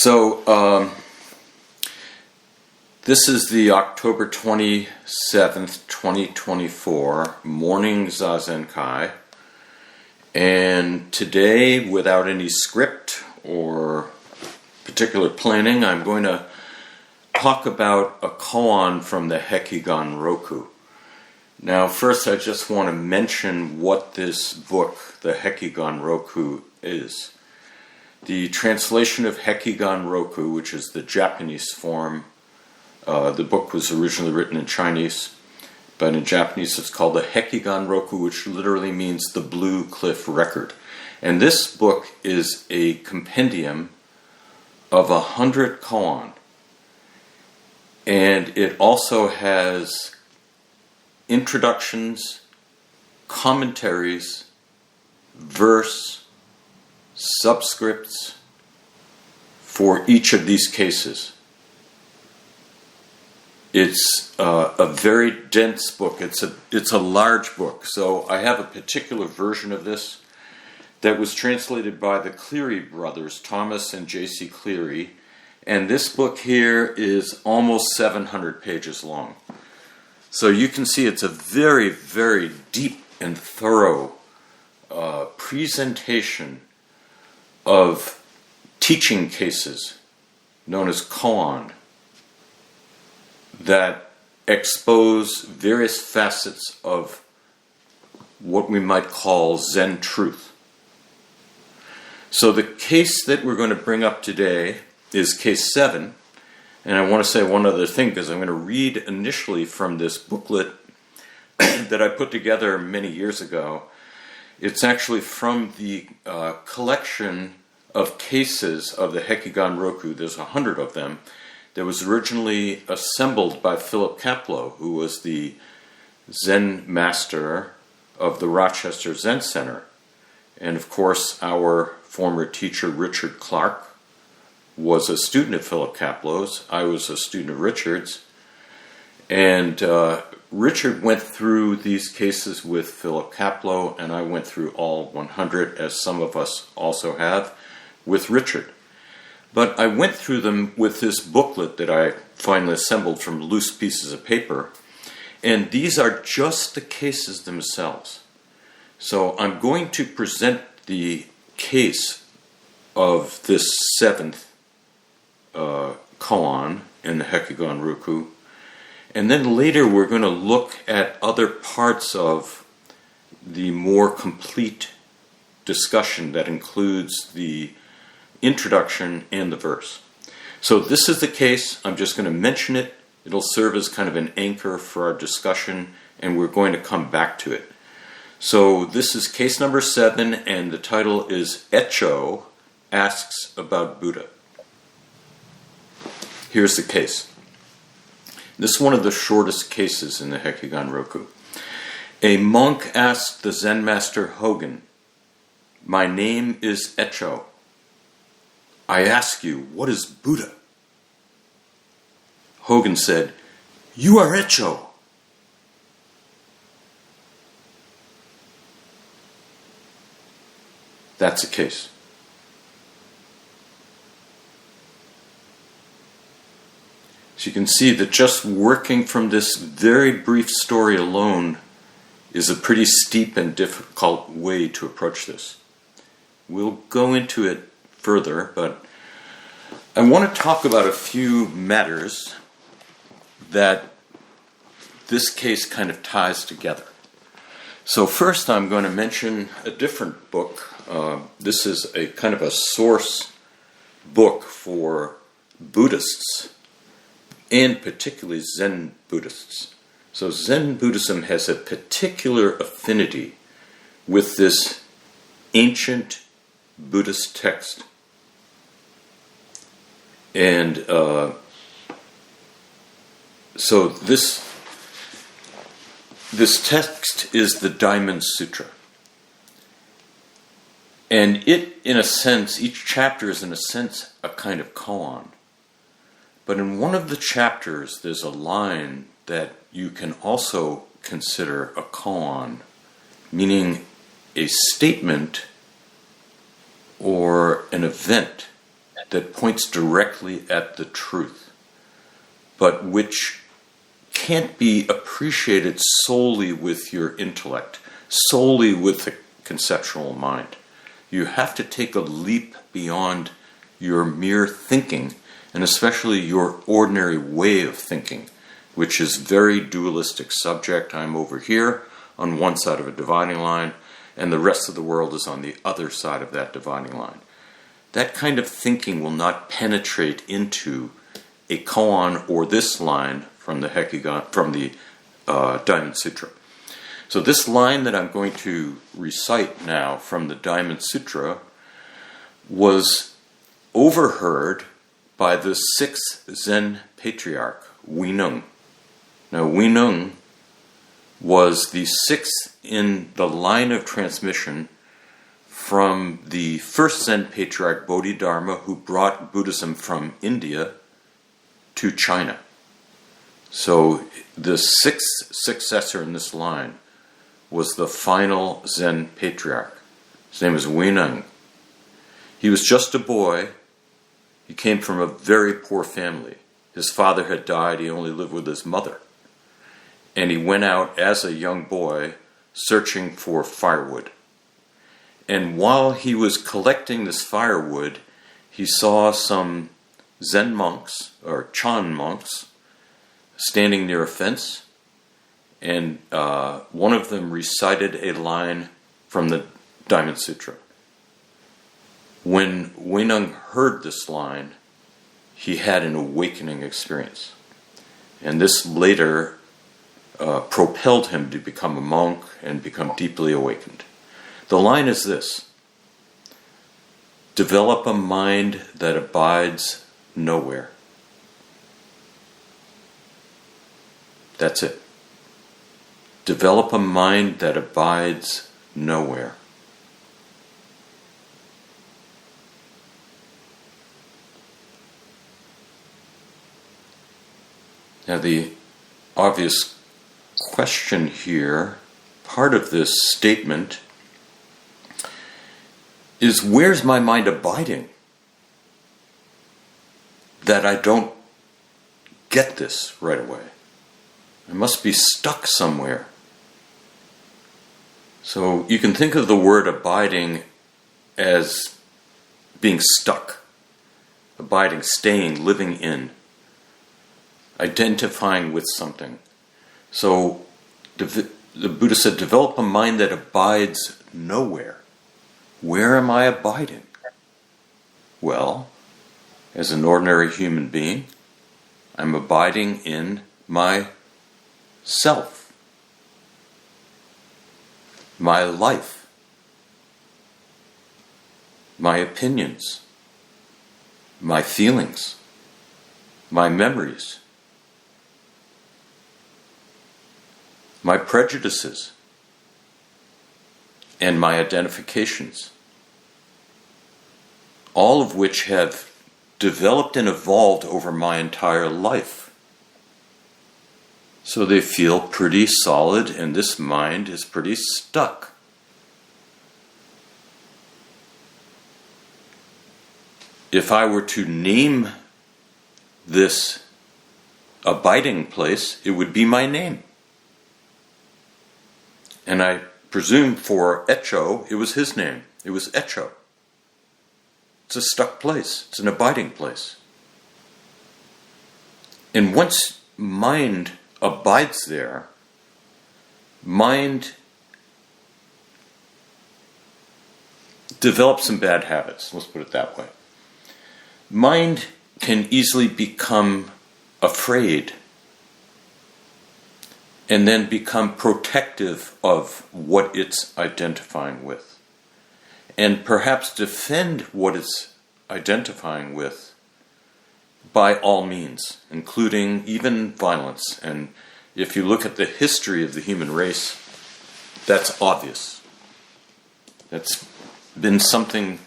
So, this is the October 27th, 2024 morning Zazen Kai. And today, without any script or particular planning, I'm going to talk about a koan from the Hekigan Roku. Now, first, I just want to mention what this book, the Hekigan Roku, is. The translation of Hekigan Roku, which is the Japanese form, the book was originally written in Chinese, but in Japanese it's called the Hekigan Roku, which literally means the Blue Cliff Record. And this book is a compendium of 100 koan. And it also has introductions, commentaries, verse, subscripts for each of these cases. It's a very dense book. It's a large book. So I have a particular version of this that was translated by the Cleary brothers, Thomas and J.C. Cleary. And this book here is almost 700 pages long. So you can see it's a very, very deep and thorough presentation of teaching cases known as koan that expose various facets of what we might call Zen truth. So the case that we're going to bring up today is case 7. And I want to say one other thing, because I'm going to read initially from this booklet that I put together many years ago. It's actually from the collection of cases of the Hekigan Roku. There's 100 of them. That was originally assembled by Philip Kapleau, who was the Zen master of the Rochester Zen Center. And of course, our former teacher, Richard Clark, was a student of Philip Kapleau's. I was a student of Richard's. And Richard went through these cases with Philip Kapleau, and I went through all 100, as some of us also have, with Richard. But I went through them with this booklet that I finally assembled from loose pieces of paper, and these are just the cases themselves. So I'm going to present the case of this 7th koan in the Hekigan Roku, and then later we're going to look at other parts of the more complete discussion that includes the introduction and the verse. So this is the case. I'm just going to mention it. It'll serve as kind of an anchor for our discussion, and we're going to come back to it. So this is case number 7, and the title is Are Eh-Cho asks about Buddha. Here's the case. This is one of the shortest cases in the Hekigan Roku. A monk asked the Zen master Hogen, "My name is Eh-Cho. I ask you, what is Buddha?" Hogen said, "You are Eh-Cho." That's the case. So you can see that just working from this very brief story alone is a pretty steep and difficult way to approach this. We'll go into it further, but I want to talk about a few matters that this case kind of ties together. So first I'm going to mention a different book. This is a kind of a source book for Buddhists, and particularly Zen Buddhists. So Zen Buddhism has a particular affinity with this ancient Buddhist text. And so this text is the Diamond Sutra. And it, in a sense, each chapter is in a sense a kind of koan. But in one of the chapters, there's a line that you can also consider a koan, meaning a statement or an event that points directly at the truth, but which can't be appreciated solely with your intellect, solely with the conceptual mind. You have to take a leap beyond your mere thinking, and especially your ordinary way of thinking, which is very dualistic subject. I'm over here on one side of a dividing line, and the rest of the world is on the other side of that dividing line. That kind of thinking will not penetrate into a koan or this line from the Hekigan, from the Diamond Sutra. So this line that I'm going to recite now from the Diamond Sutra was overheard by the sixth Zen patriarch, Huineng. Now, Huineng was the sixth in the line of transmission from the first Zen patriarch, Bodhidharma, who brought Buddhism from India to China. So the sixth successor in this line was the final Zen patriarch. His name is Huineng. He was just a boy. He came from a very poor family. His father had died. He only lived with his mother. And he went out as a young boy searching for firewood. And while he was collecting this firewood, he saw some Zen monks, or Chan monks, standing near a fence. And one of them recited a line from the Diamond Sutra. When Huineng heard this line, he had an awakening experience. And this later propelled him to become a monk and become deeply awakened. The line is this: develop a mind that abides nowhere. That's it. Develop a mind that abides nowhere. Now, the obvious question here, part of this statement, is where's my mind abiding? That I don't get this right away. I must be stuck somewhere. So you can think of the word abiding as being stuck, abiding, staying, living in, identifying with something. So the Buddha said, develop a mind that abides nowhere. Where am I abiding? Well, as an ordinary human being, I'm abiding in my self, my life, my opinions, my feelings, my memories, my prejudices, and my identifications, all of which have developed and evolved over my entire life. So they feel pretty solid, and this mind is pretty stuck. If I were to name this abiding place, it would be my name. And I presume for Eh-Cho, it was his name. It was Eh-Cho. It's a stuck place. It's an abiding place. And once mind abides there, mind develops some bad habits. Let's put it that way. Mind can easily become afraid and then become protective of what it's identifying with, and perhaps defend what it's identifying with by all means, including even violence. And if you look at the history of the human race, that's obvious. That's been something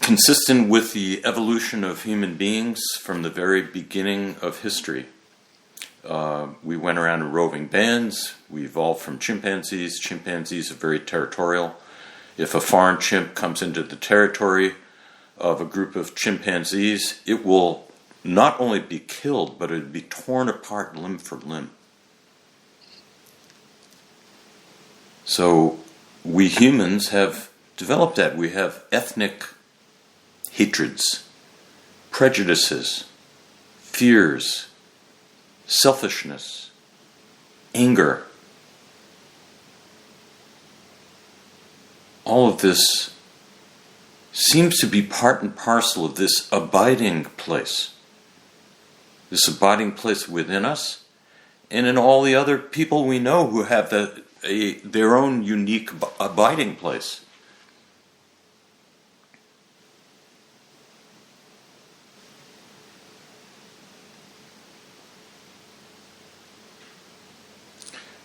consistent with the evolution of human beings from the very beginning of history. We went around in roving bands. We evolved from chimpanzees. Chimpanzees are very territorial. If a foreign chimp comes into the territory of a group of chimpanzees, it will not only be killed, but it would be torn apart limb for limb. So we humans have developed that. We have ethnic hatreds, prejudices, fears, selfishness, anger. All of this seems to be part and parcel of this abiding place. This abiding place within us and in all the other people we know who have their own unique abiding place.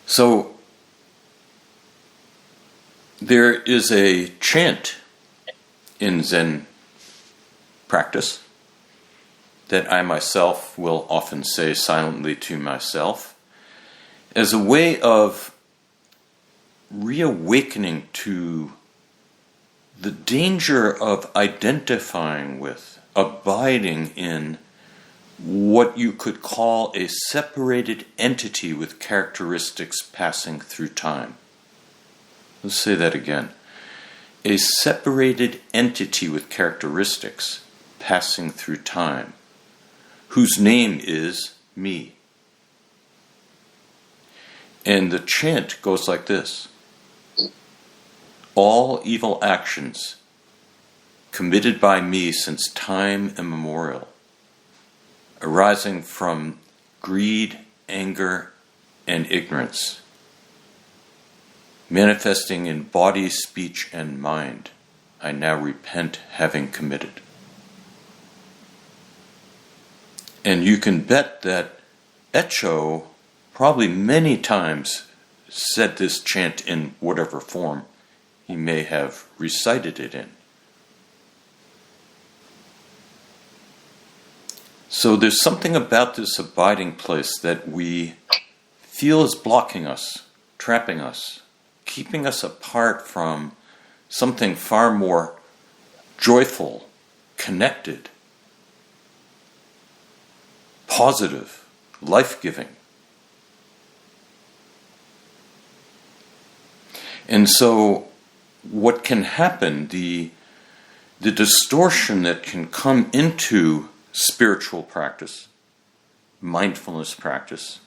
So there is a chant in Zen practice that I myself will often say silently to myself as a way of reawakening to the danger of identifying with, abiding in what you could call a separated entity with characteristics passing through time. Let's say that again. A separated entity with characteristics passing through time, whose name is me. And the chant goes like this. All evil actions committed by me since time immemorial, arising from greed, anger, and ignorance, manifesting in body, speech, and mind, I now repent having committed. And you can bet that Eh-Cho probably many times said this chant in whatever form he may have recited it in. So there's something about this abiding place that we feel is blocking us, trapping us, keeping us apart from something far more joyful, connected, positive, life-giving. And so what can happen, the distortion that can come into spiritual practice, mindfulness practice,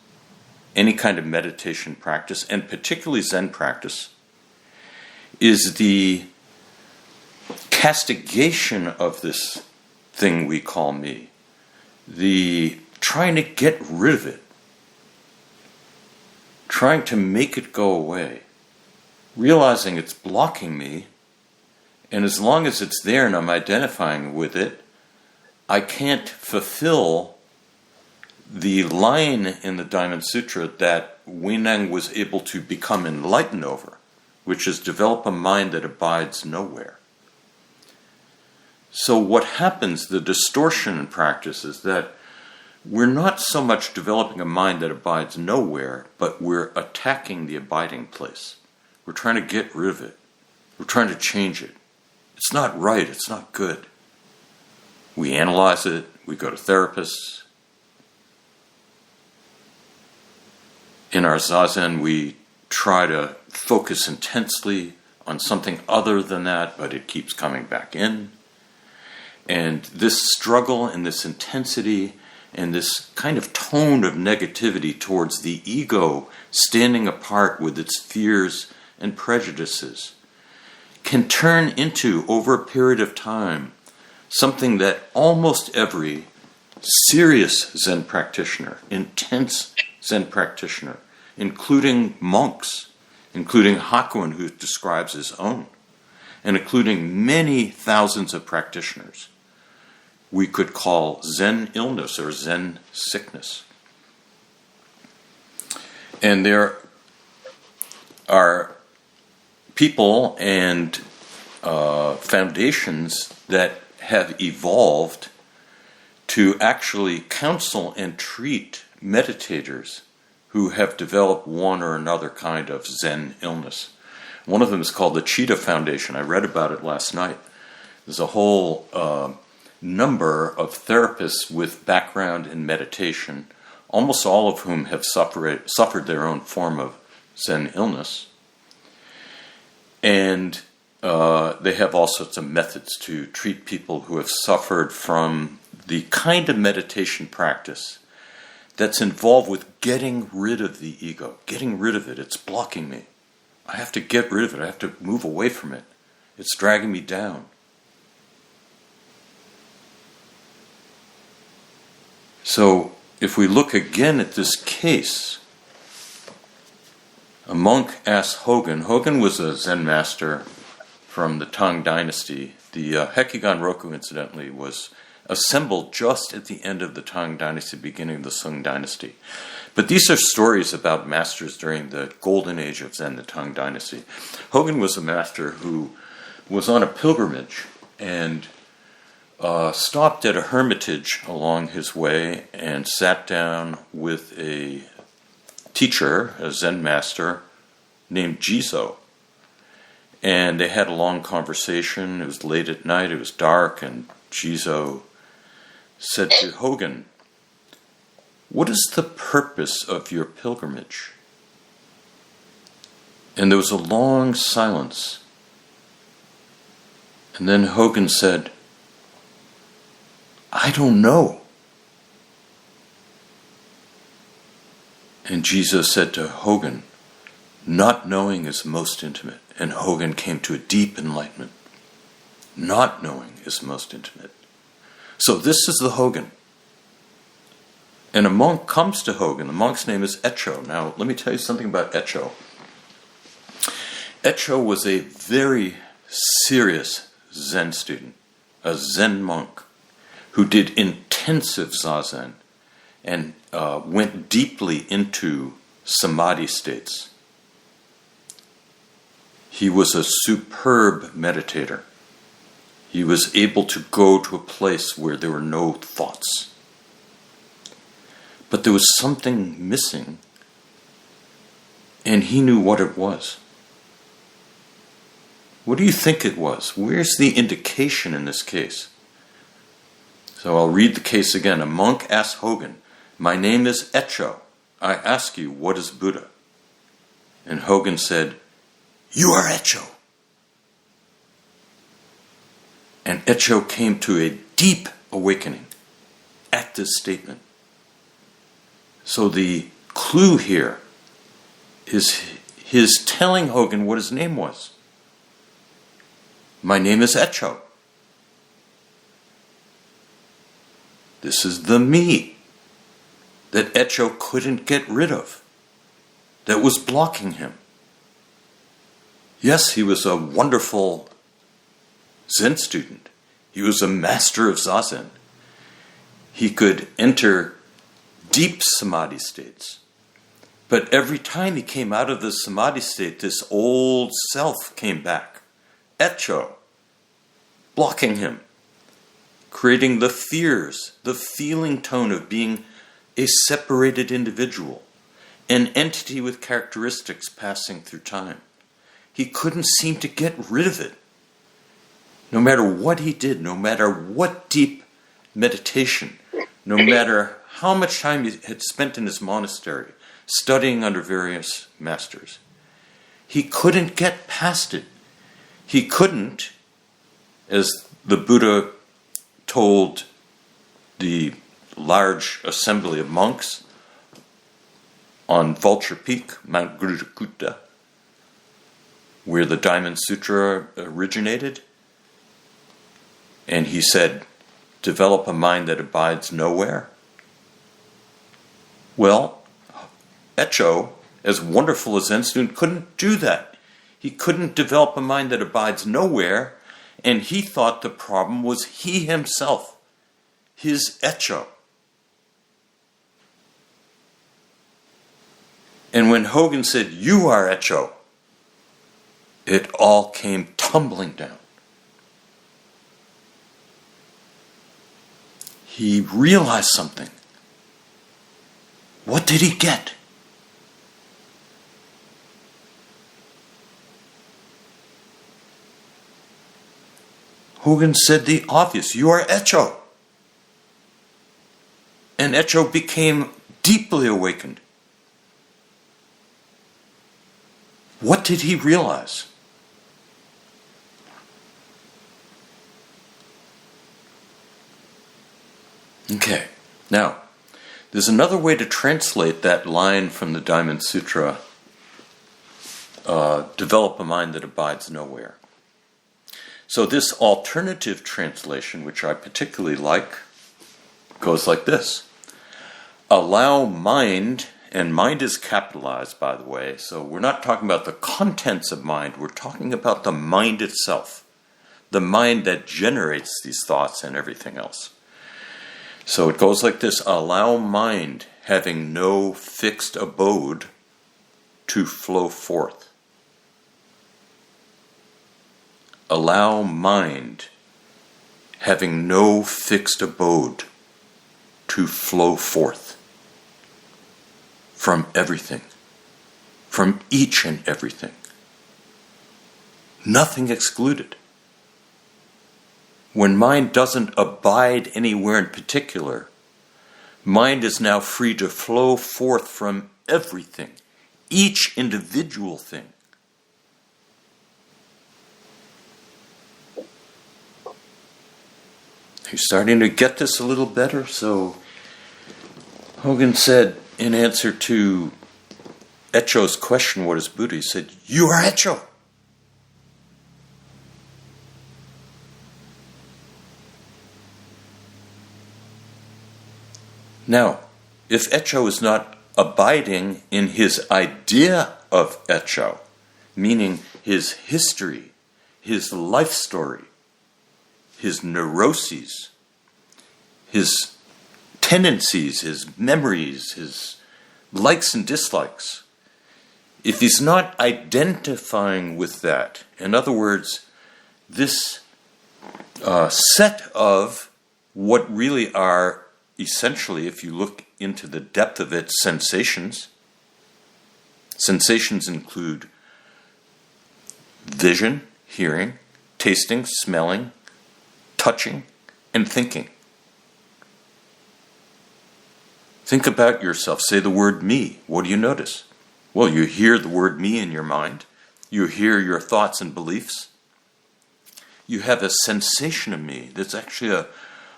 any kind of meditation practice, and particularly Zen practice, is the castigation of this thing we call me, the trying to get rid of it, trying to make it go away, realizing it's blocking me, and as long as it's there and I'm identifying with it, I can't fulfill the line in the Diamond Sutra that Huineng was able to become enlightened over, which is develop a mind that abides nowhere. So what happens, the distortion in practice, is that we're not so much developing a mind that abides nowhere, but we're attacking the abiding place. We're trying to get rid of it. We're trying to change it. It's not right. It's not good. We analyze it. We go to therapists. In our Zazen, we try to focus intensely on something other than that, but it keeps coming back in. And this struggle and this intensity and this kind of tone of negativity towards the ego standing apart with its fears and prejudices can turn into, over a period of time, something that almost every serious Zen practitioner, intense Zen practitioner, including monks, including Hakuin, who describes his own, and including many thousands of practitioners, we could call Zen illness or Zen sickness. And there are people and foundations that have evolved to actually counsel and treat meditators who have developed one or another kind of Zen illness. One of them is called the Cheetah Foundation. I read about it last night. There's a whole number of therapists with background in meditation, almost all of whom have suffered their own form of Zen illness. And they have all sorts of methods to treat people who have suffered from the kind of meditation practice that's involved with getting rid of the ego, getting rid of it. It's blocking me. I have to get rid of it. I have to move away from it. It's dragging me down. So if we look again at this case, a monk asked Hekigan. Hekigan was a Zen master from the Tang Dynasty. The Hekigan Roku, incidentally, was assembled just at the end of the Tang Dynasty, beginning of the Sung Dynasty. But these are stories about masters during the golden age of Zen, the Tang Dynasty. Hekigan was a master who was on a pilgrimage and stopped at a hermitage along his way and sat down with a teacher, a Zen master, named Jizo. And they had a long conversation. It was late at night, it was dark, and Jizo said to Hekigan, "What is the purpose of your pilgrimage?" And there was a long silence. And then Hekigan said, "I don't know." And Jesus said to Hekigan, "Not knowing is most intimate." And Hekigan came to a deep enlightenment. Not knowing is most intimate. So this is the Hekigan. And a monk comes to Hekigan. The monk's name is Eh-Cho. Now, let me tell you something about Eh-Cho. Eh-Cho was a very serious Zen student, a Zen monk, who did intensive zazen and went deeply into samadhi states. He was a superb meditator. He was able to go to a place where there were no thoughts. But there was something missing, and he knew what it was. What do you think it was? Where's the indication in this case? So I'll read the case again. A monk asked Hekigan, "My name is Eh-Cho. I ask you, what is Buddha?" And Hekigan said, "You are Eh-Cho." And Eh-Cho came to a deep awakening at this statement. So the clue here is his telling Hekigan what his name was. "My name is Eh-Cho." This is the me that Eh-Cho couldn't get rid of, that was blocking him. Yes, he was a wonderful Zen student. He was a master of Zazen. He could enter deep samadhi states. But every time he came out of the samadhi state, this old self came back. Eh-Cho, blocking him, creating the fears, the feeling tone of being a separated individual, an entity with characteristics passing through time. He couldn't seem to get rid of it. No matter what he did, no matter what deep meditation, no matter how much time he had spent in his monastery, studying under various masters, he couldn't get past it. He couldn't, as the Buddha told the large assembly of monks on Vulture Peak, Mount Gurukuta, where the Diamond Sutra originated. And he said, "Develop a mind that abides nowhere." Well, Eh-Cho, as wonderful a Zen student, couldn't do that. He couldn't develop a mind that abides nowhere, and he thought the problem was he himself, his Eh-Cho. And when Hekigan said, "You are Eh-Cho," it all came tumbling down. He realized something. What did he get? Hekigan said the obvious, you are Eh-Cho. And Eh-Cho became deeply awakened. What did he realize? Okay, now, there's another way to translate that line from the Diamond Sutra, develop a mind that abides nowhere. So this alternative translation, which I particularly like, goes like this. Allow mind, and mind is capitalized, by the way, so we're not talking about the contents of mind, we're talking about the mind itself, the mind that generates these thoughts and everything else. So it goes like this. Allow mind, having no fixed abode, to flow forth. Allow mind, having no fixed abode, to flow forth from everything, from each and everything. Nothing excluded. When mind doesn't abide anywhere in particular, mind is now free to flow forth from everything, each individual thing. You're starting to get this a little better? So Hekigan said, in answer to Eh-Cho's question, what is Buddha? He said, you are Eh-Cho. Now, if Eh-Cho is not abiding in his idea of Eh-Cho, meaning his history, his life story, his neuroses, his tendencies, his memories, his likes and dislikes, if he's not identifying with that, in other words, this set of what really are essentially, if you look into the depth of it, sensations. Sensations include vision, hearing, tasting, smelling, touching, and thinking. Think about yourself. Say the word me. What do you notice? Well, you hear the word me in your mind. You hear your thoughts and beliefs. You have a sensation of me that's actually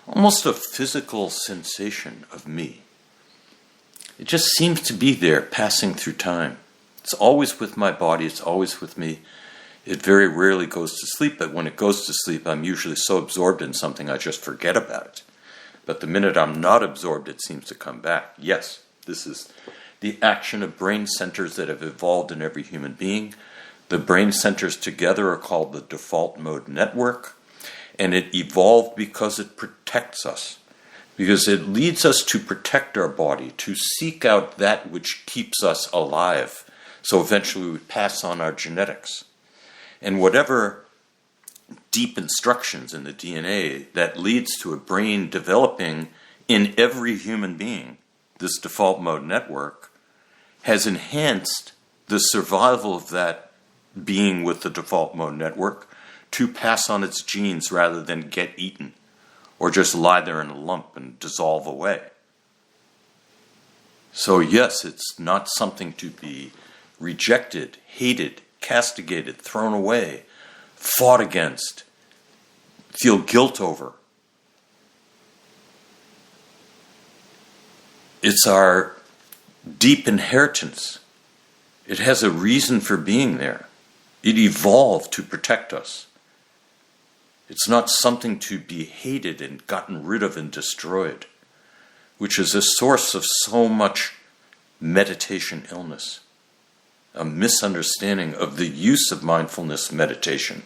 almost a physical sensation of me. It just seems to be there, passing through time. It's always with my body, it's always with me. It very rarely goes to sleep, but when it goes to sleep, I'm usually so absorbed in something I just forget about it. But the minute I'm not absorbed, it seems to come back. Yes, this is the action of brain centers that have evolved in every human being. The brain centers together are called the default mode network. And it evolved because it protects us, because it leads us to protect our body, to seek out that which keeps us alive. So eventually we pass on our genetics. And whatever deep instructions in the DNA that leads to a brain developing in every human being, this default mode network, has enhanced the survival of that being with the default mode network to pass on its genes rather than get eaten or just lie there in a lump and dissolve away. So yes, it's not something to be rejected, hated, castigated, thrown away, fought against, feel guilt over. It's our deep inheritance. It has a reason for being there. It evolved to protect us. It's not something to be hated and gotten rid of and destroyed, which is a source of so much meditation illness, a misunderstanding of the use of mindfulness meditation,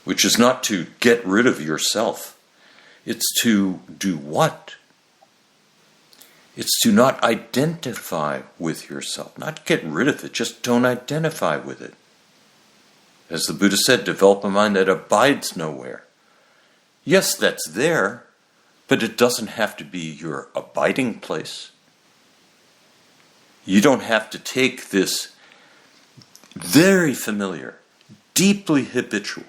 which is not to get rid of yourself. It's to do what? It's to not identify with yourself, not get rid of it, just don't identify with it. As the Buddha said, develop a mind that abides nowhere. Yes, that's there, but it doesn't have to be your abiding place. You don't have to take this very familiar, deeply habitual,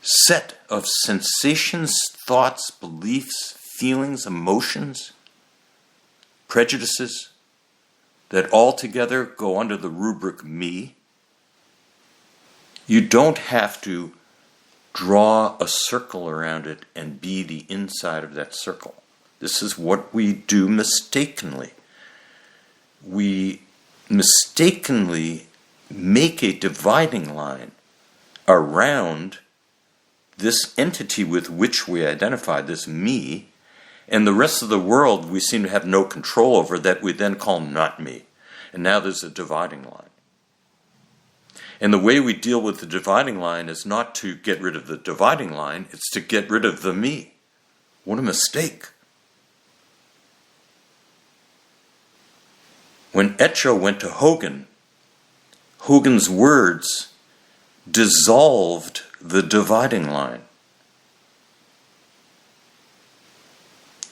set of sensations, thoughts, beliefs, feelings, emotions, prejudices that all together go under the rubric me. You don't have to draw a circle around it and be the inside of that circle. This is what we do mistakenly. We mistakenly make a dividing line around this entity with which we identify, this me, and the rest of the world we seem to have no control over, that we then call not me. And now there's a dividing line. And the way we deal with the dividing line is not to get rid of the dividing line, it's to get rid of the me. What a mistake. When Eh-Cho went to Hekigan, Hekigan's words dissolved the dividing line.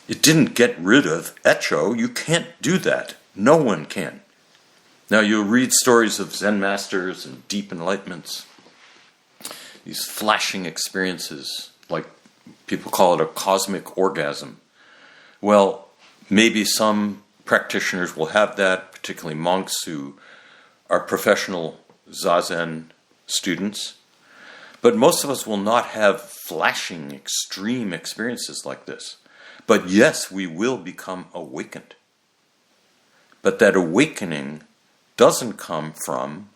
It didn't get rid of Eh-Cho. You can't do that. No one can. Now you'll read stories of Zen masters and deep enlightenments, these flashing experiences, like people call it a cosmic orgasm. Well, maybe some practitioners will have that, particularly monks who are professional Zazen students. But most of us will not have flashing, extreme experiences like this. But yes, we will become awakened. But that awakening doesn't come from,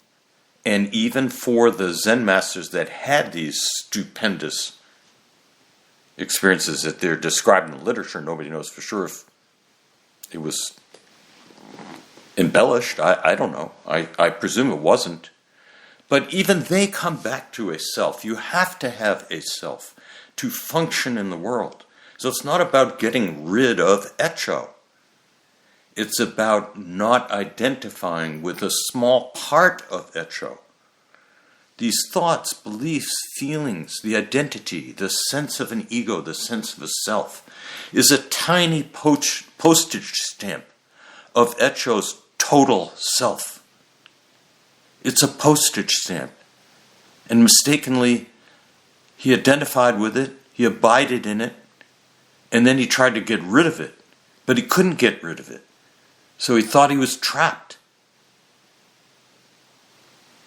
and even for the Zen masters that had these stupendous experiences that they're described in the literature, nobody knows for sure if it was embellished. I don't know. I presume it wasn't. But even they come back to a self. You have to have a self to function in the world. So it's not about getting rid of Eh-Cho. It's about not identifying with a small part of Eh-Cho. These thoughts, beliefs, feelings, the identity, the sense of an ego, the sense of a self, is a tiny postage stamp of Eh-Cho's total self. It's a postage stamp. And mistakenly, he identified with it, he abided in it, and then he tried to get rid of it. But he couldn't get rid of it. So he thought he was trapped.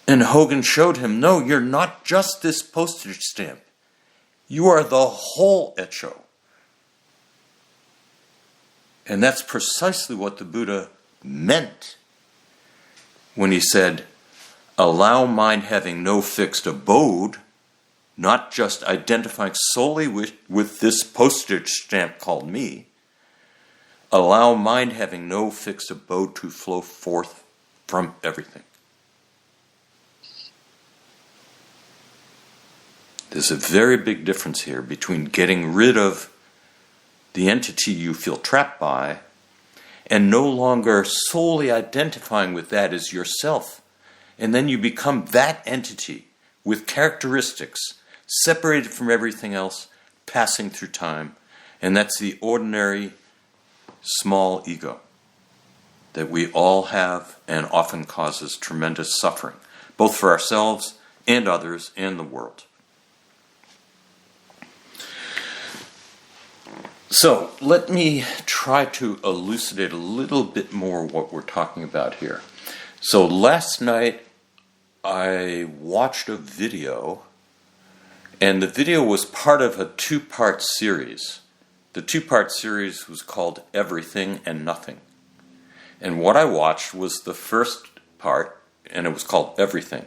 And Hekigan showed him, no, you're not just this postage stamp. You are the whole Eh-Cho. And that's precisely what the Buddha meant when he said, allow mind having no fixed abode, not just identifying solely with this postage stamp called me. Allow mind having no fixed abode to flow forth from everything. There's a very big difference here between getting rid of the entity you feel trapped by and no longer solely identifying with that as yourself. And then you become that entity with characteristics separated from everything else, passing through time. And that's the ordinary small ego that we all have and often causes tremendous suffering, both for ourselves and others and the world. So let me try to elucidate a little bit more what we're talking about here. So last night I watched a video, and the video was part of a two-part series. The two-part series was called Everything and Nothing. And what I watched was the first part, and it was called Everything.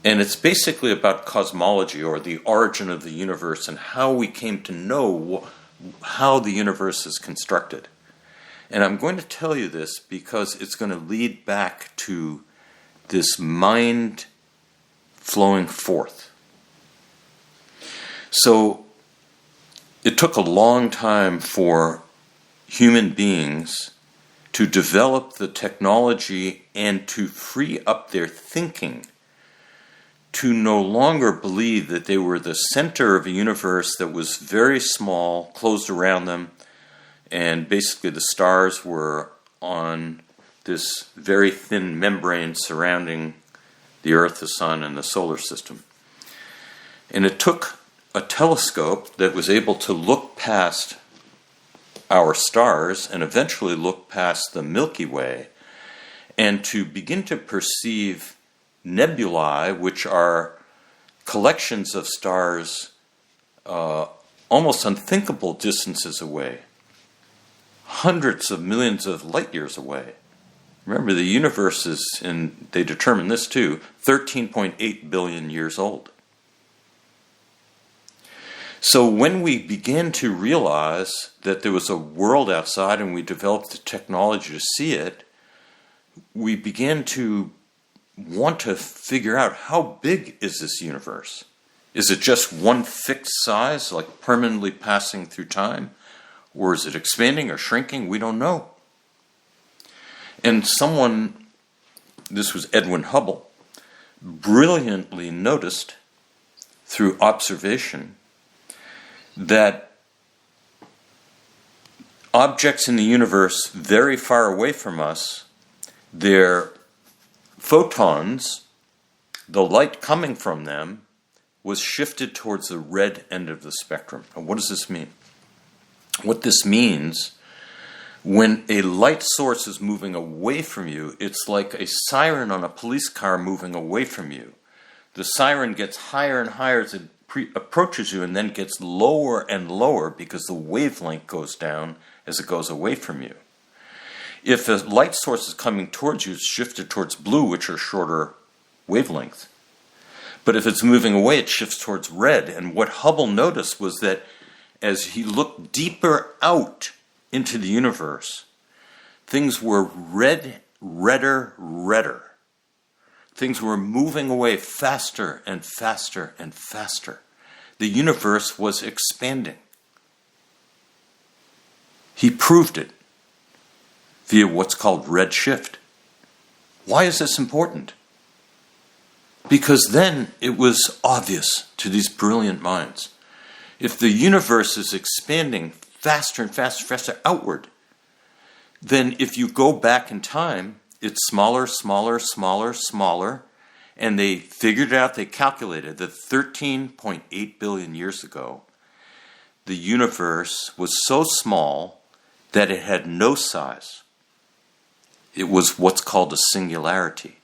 And it's basically about cosmology, or the origin of the universe, and how we came to know how the universe is constructed. And I'm going to tell you this because it's going to lead back to this mind flowing forth. So it took a long time for human beings to develop the technology and to free up their thinking to no longer believe that they were the center of a universe that was very small, closed around them, and basically the stars were on this very thin membrane surrounding the Earth, the Sun, and the solar system. And it took a telescope that was able to look past our stars and eventually look past the Milky Way and to begin to perceive nebulae, which are collections of stars almost unthinkable distances away, hundreds of millions of light years away. Remember, the universe is, and they determined this too, 13.8 billion years old. So when we began to realize that there was a world outside and we developed the technology to see it, we began to want to figure out, how big is this universe? Is it just one fixed size, like permanently passing through time? Or is it expanding or shrinking? We don't know. And someone, this was Edwin Hubble, brilliantly noticed through observation that objects in the universe very far away from us, their photons, the light coming from them, was shifted towards the red end of the spectrum. Now, what does this mean? What this means, when a light source is moving away from you, it's like a siren on a police car moving away from you. The siren gets higher and higher as it approaches you and then gets lower and lower because the wavelength goes down as it goes away from you. If a light source is coming towards you, it's shifted towards blue, which are shorter wavelengths. But if it's moving away, it shifts towards red. And what Hubble noticed was that as he looked deeper out into the universe, things were redder. Things were moving away faster and faster and faster. The universe was expanding. He proved it via what's called redshift. Why is this important? Because then it was obvious to these brilliant minds. If the universe is expanding faster and faster and faster outward, then if you go back in time, it's smaller, and they figured it out, they calculated that 13.8 billion years ago, the universe was so small that it had no size. It was what's called a singularity.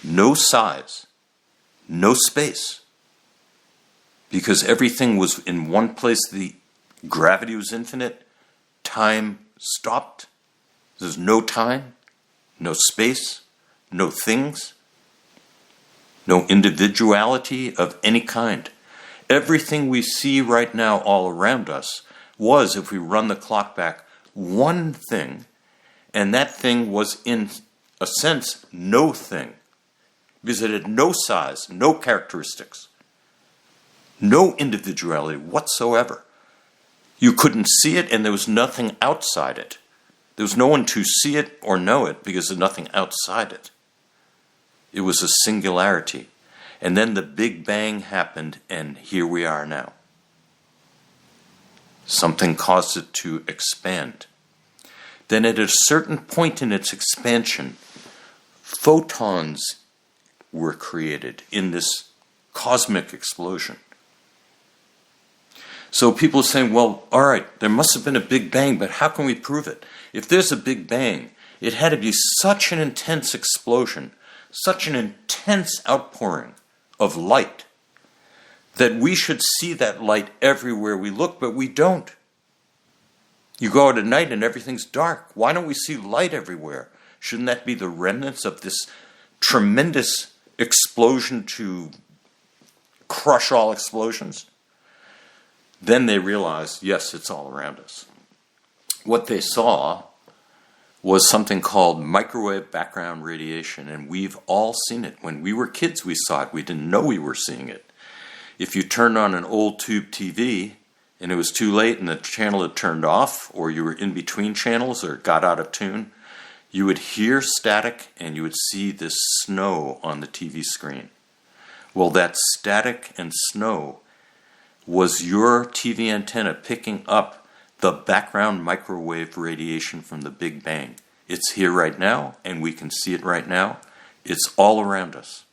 No size, no space, because everything was in one place. The gravity was infinite, time stopped. There's no time, no space, no things, no individuality of any kind. Everything we see right now all around us was, if we run the clock back, one thing, and that thing was, in a sense, no thing, because it had no size, no characteristics, no individuality whatsoever. You couldn't see it, and there was nothing outside it. There was no one to see it or know it because there's nothing outside it. It was a singularity. And then the Big Bang happened, and here we are now. Something caused it to expand. Then at a certain point in its expansion, photons were created in this cosmic explosion. So people are saying, well, all right, there must have been a Big Bang, but how can we prove it? If there's a Big Bang, it had to be such an intense explosion, such an intense outpouring of light, that we should see that light everywhere we look, but we don't. You go out at night and everything's dark. Why don't we see light everywhere? Shouldn't that be the remnants of this tremendous explosion to crush all explosions? Then they realized, yes, it's all around us. What they saw was something called microwave background radiation, and we've all seen it. When we were kids, we saw it. We didn't know we were seeing it. If you turned on an old tube TV and it was too late and the channel had turned off, or you were in between channels or got out of tune, you would hear static and you would see this snow on the TV screen. Well, that static and snow was your TV antenna picking up the background microwave radiation from the Big Bang. It's here right now, and we can see it right now. It's all around us.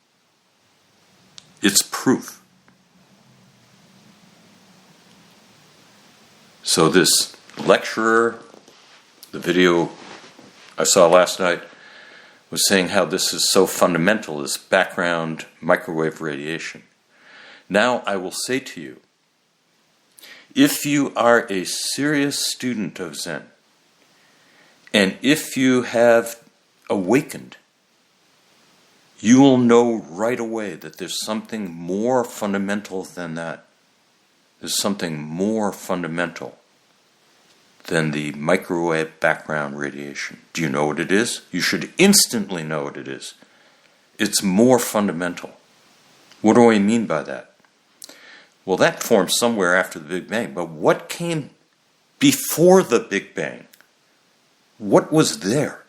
It's proof. So this lecturer, the video I saw last night, was saying how this is so fundamental, this background microwave radiation. Now I will say to you, if you are a serious student of Zen, and if you have awakened, you will know right away that there's something more fundamental than that. There's something more fundamental than the microwave background radiation. Do you know what it is? You should instantly know what it is. It's more fundamental. What do I mean by that? Well, that formed somewhere after the Big Bang. But what came before the Big Bang? What was there?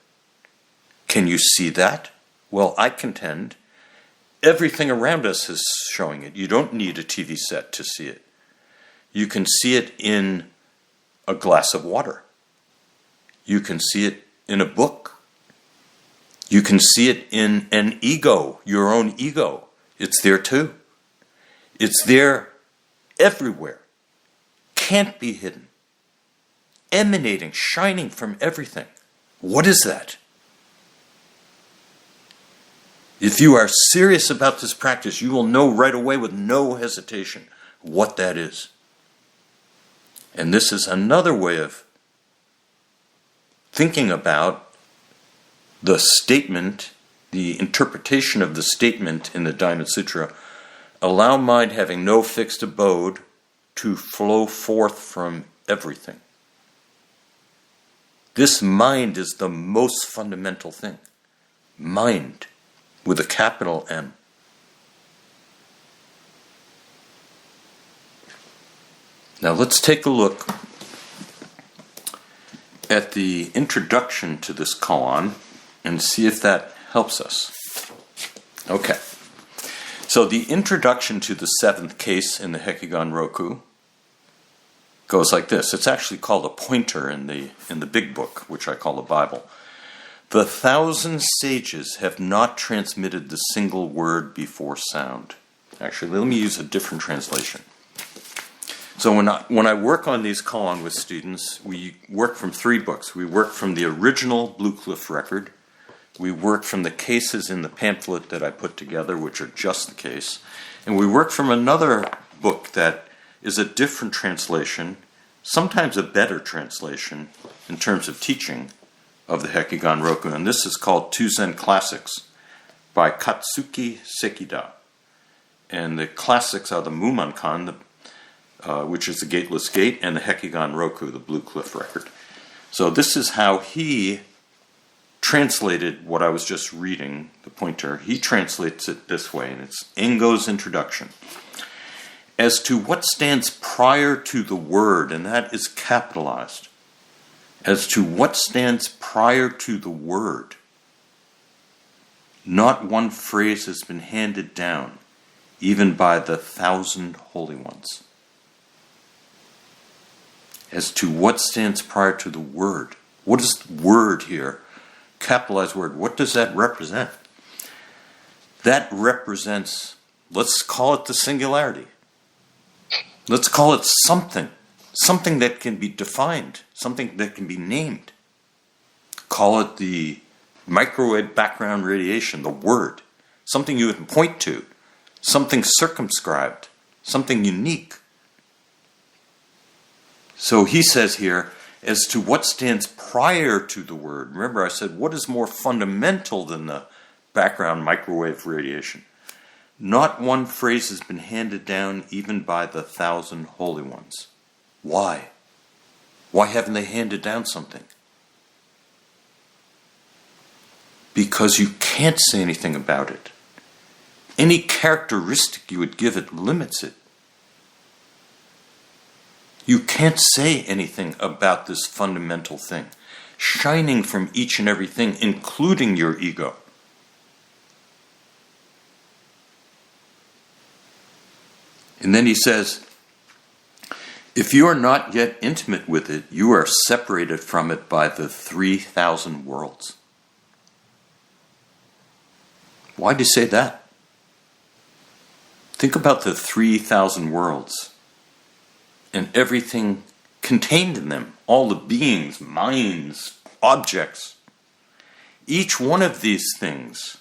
Can you see that? Well, I contend everything around us is showing it. You don't need a TV set to see it. You can see it in a glass of water. You can see it in a book. You can see it in an ego, your own ego. It's there too. It's there everywhere. Can't be hidden. Emanating, shining from everything. What is that? If you are serious about this practice, you will know right away with no hesitation what that is. And this is another way of thinking about the statement, the interpretation of the statement in the Diamond Sutra, allow mind having no fixed abode to flow forth from everything. This mind is the most fundamental thing. Mind, with a capital M. Now let's take a look at the introduction to this koan and see if that helps us. Okay. So the introduction to the seventh case in the Hekigan Roku goes like this. It's actually called a pointer in the big book, which I call the Bible. The 1,000 sages have not transmitted the single word before sound. Actually, let me use a different translation. So when I work on these koan with students, we work from 3 books. We work from the original Blue Cliff record. We work from the cases in the pamphlet that I put together, which are just the case. And we work from another book that is a different translation, sometimes a better translation in terms of teaching of the Hekigan Roku. And this is called Two Zen Classics by Katsuki Sekida. And the classics are the Mumonkan, which is the Gateless Gate, and the Hekigan Roku, the Blue Cliff record. So this is how he translated what I was just reading, the pointer. He translates it this way, and it's Engo's introduction. As to what stands prior to the word, and that is capitalized. As to what stands prior to the word, not one phrase has been handed down, even by the 1,000 holy ones. As to what stands prior to the word. What is the word here? Capitalized word. What does that represent? That represents, let's call it the singularity. Let's call it something. Something that can be defined. Something that can be named. Call it the microwave background radiation, the word. Something you can point to. Something circumscribed. Something unique. So he says here, as to what stands prior to the word. Remember I said, what is more fundamental than the background microwave radiation? Not one phrase has been handed down even by the 1,000 holy ones. Why? Why haven't they handed down something? Because you can't say anything about it. Any characteristic you would give it limits it. You can't say anything about this fundamental thing, shining from each and everything, including your ego. And then he says, if you are not yet intimate with it, you are separated from it by the 3,000 worlds. Why do you say that? Think about the 3,000 worlds and everything contained in them, all the beings, minds, objects. Each one of these things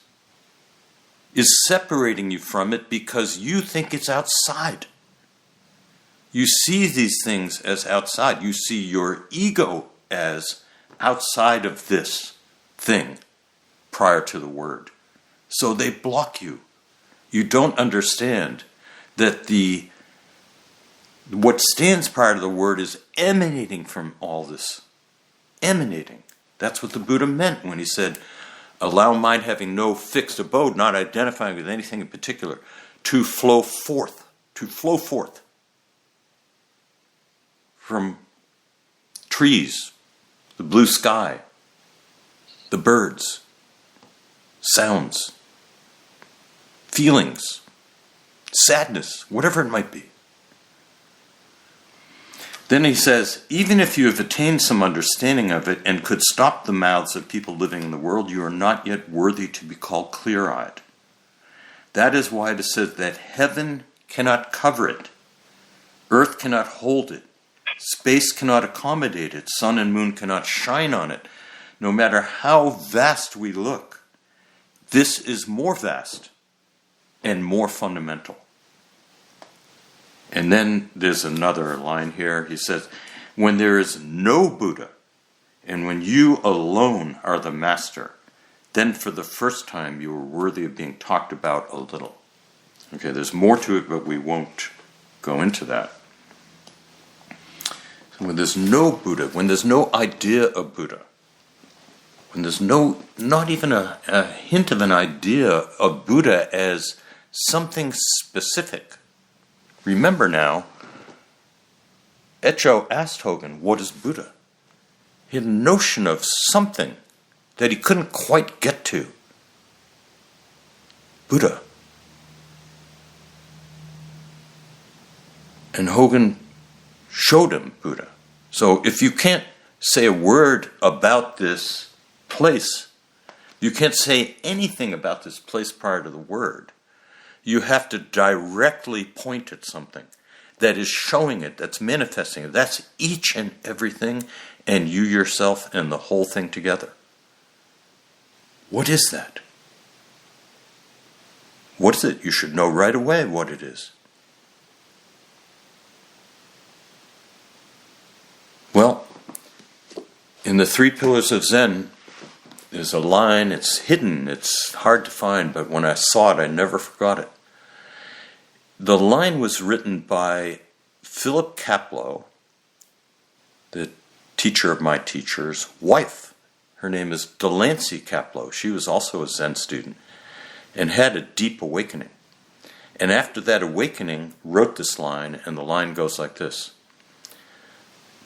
is separating you from it because you think it's outside. You see these things as outside. You see your ego as outside of this thing prior to the word. So they block you. You don't understand that what stands prior to the word is emanating from all this. Emanating. That's what the Buddha meant when he said, allow mind having no fixed abode, not identifying with anything in particular, to flow forth. To flow forth. From trees, the blue sky, the birds, sounds, feelings, sadness, whatever it might be. Then he says, even if you have attained some understanding of it and could stop the mouths of people living in the world, you are not yet worthy to be called clear-eyed. That is why it says that heaven cannot cover it, earth cannot hold it, space cannot accommodate it, sun and moon cannot shine on it, no matter how vast we look. This is more vast and more fundamental. And then there's another line here. He says, when there is no Buddha, and when you alone are the master, then for the first time you are worthy of being talked about a little. Okay, there's more to it, but we won't go into that. So when there's no Buddha, when there's no idea of Buddha, when there's not even a hint of an idea of Buddha as something specific. Remember now, Eh-Cho asked Hekigan, what is Buddha? He had a notion of something that he couldn't quite get to. Buddha. And Hekigan showed him Buddha. So if you can't say a word about this place, you can't say anything about this place prior to the word. You have to directly point at something that is showing it, that's manifesting it. That's each and everything, and you yourself and the whole thing together. What is that? What is it? You should know right away what it is. Well, in the 3 Pillars of Zen, there's a line, it's hidden, it's hard to find, but when I saw it, I never forgot it. The line was written by Philip Kapleau, the teacher of my teacher's wife. Her name is Delancey Kapleau. She was also a Zen student and had a deep awakening. And after that awakening, wrote this line, and the line goes like this.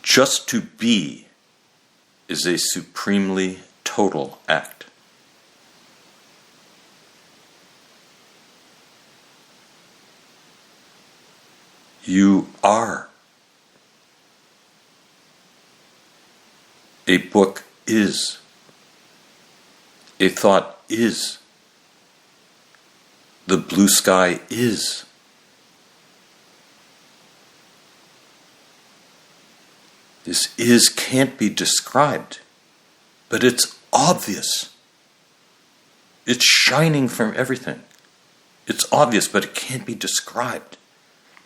Just to be is a supremely total act. You are. A book is. A thought is. The blue sky is. This is can't be described, but it's obvious. It's shining from everything. It's obvious, but it can't be described.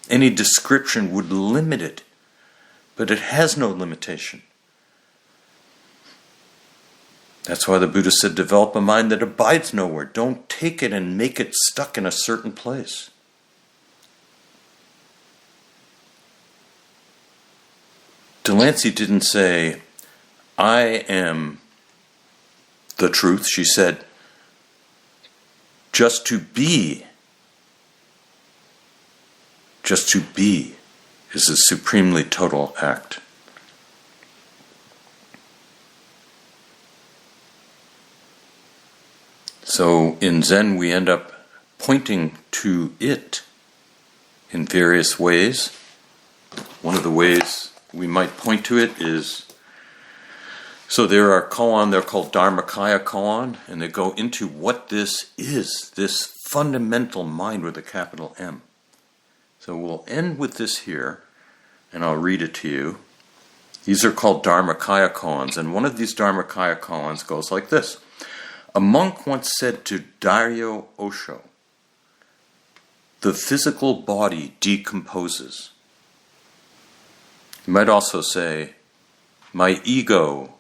Any description would limit it, but it has no limitation. That's why the Buddha said, develop a mind that abides nowhere. Don't take it and make it stuck in a certain place. Delancey didn't say, I am the truth. She said, just to be is a supremely total act. So in Zen, we end up pointing to it in various ways. One of the ways we might point to it is, so there are koan, they're called Dharmakaya koan, and they go into what this is, this fundamental mind with a capital M. So we'll end with this here, and I'll read it to you. These are called Dharmakaya koans, and one of these Dharmakaya koans goes like this. A monk once said to Are Eh-Cho, the physical body decomposes. You might also say, my ego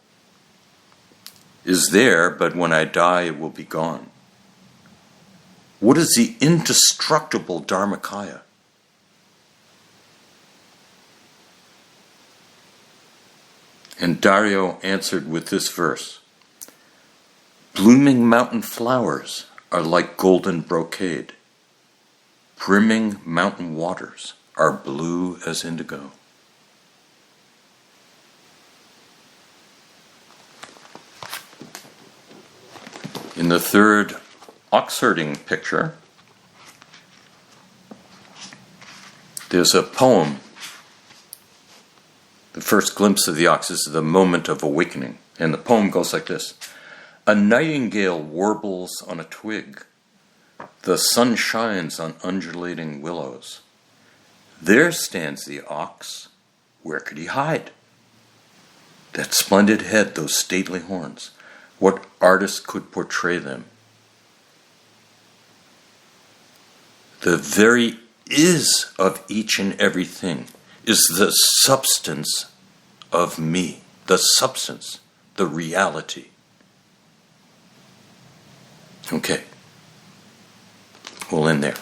is there, but when I die it will be gone. What is the indestructible Dharmakaya? And Dario answered with this verse. Blooming mountain flowers are like golden brocade. Brimming mountain waters are blue as indigo. In the third ox herding picture, there's a poem. The first glimpse of the ox is the moment of awakening. And the poem goes like this. A nightingale warbles on a twig. The sun shines on undulating willows. There stands the ox. Where could he hide? That splendid head, those stately horns. What artist could portray them? The very is of each and everything is the substance of me, the substance, the reality. Okay, we'll end there.